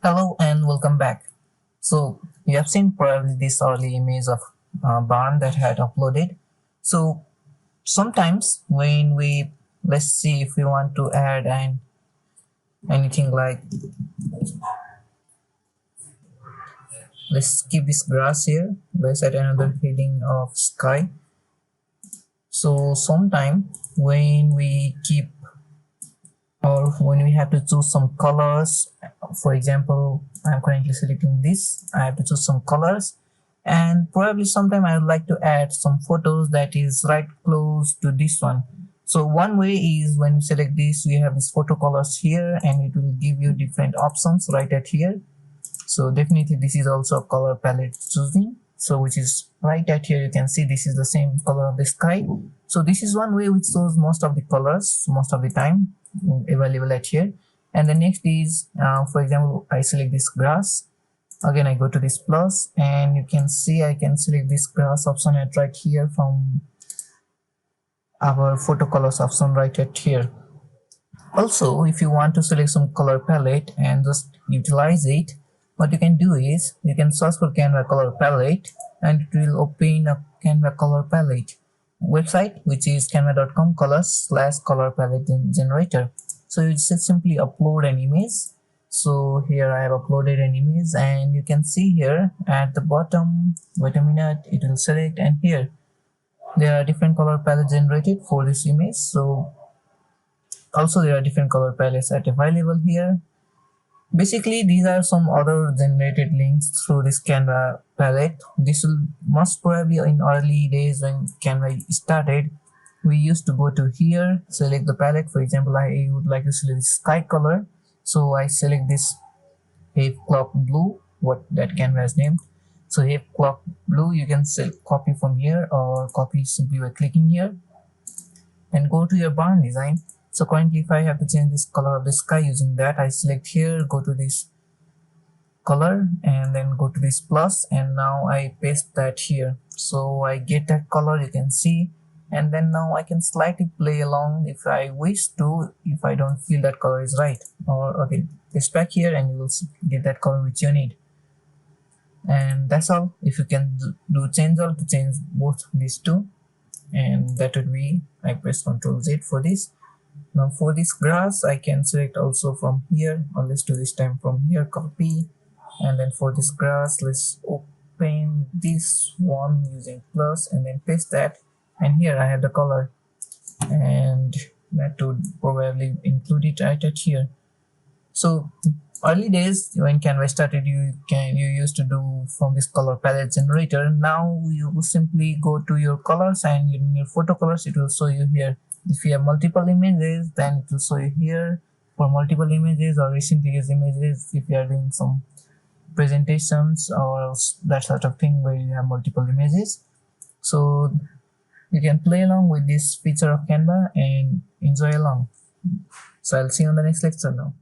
Hello and welcome back. So you have seen probably this early image of barn that I had uploaded. So sometimes when we let's see if we want to add anything like, let's keep this grass here. Let's add another heading of sky. So sometime when we keep or when we have to choose some colors, for example, I'm currently selecting this. I have to choose some colors, and probably sometime I would like to add some photos that is right close to this one. So one way is when you select this, you have these photo colors here, and it will give you different options right at here. So definitely this is also a color palette choosing, so which is right at here. You can see this is the same color of the sky. So this is one way which shows most of the colors most of the time available at here. And the next is, for example, I select this grass. Again I go to this plus, and you can see I can select this grass option at right here from our photo colors option right at here. Also, if you want to select some color palette and just utilize it, what you can do is you can search for Canva color palette, and it will open a Canva color palette website, which is canva.com color/color palette generator. So you just simply upload an image. So here I have uploaded an image, and you can see here at the bottom, wait a minute, it will select, and here there are different color palettes generated for this image. So also there are different color palettes at available here. Basically these are some other generated links through this Canva palette. This will most probably in early days when Canva started, we used to go to here, select the palette. For example, I would like to select sky color, so I select this Have Clock Blue, what that Canva has named. So Have Clock Blue, you can copy from here or copy simply by clicking here and go to your barn design. So currently if I have to change this color of the sky, using that I select here, go to this color, and then go to this plus, and now I paste that here. So I get that color, you can see, and then now I can slightly play along if I wish to, if I don't feel that color is right. Or okay, paste back here and you will get that color which you need. And that's all. If you can do change all to change both these two, and that would be, I press Ctrl Z for this. Now for this grass I can select also from here, or let's do this time from here, copy, and then for this grass let's open this one using plus and then paste that, and here I have the color, and that would probably include it right at here. So early days when Canva started, you used to do from this color palette generator. Now you will simply go to your colors, and in your photo colors it will show you here. If you have multiple images, then it will show you here for multiple images or recently used images. If you are doing some presentations or that sort of thing where you have multiple images, so you can play along with this feature of Canva and enjoy along. So I'll see you on the next lecture now.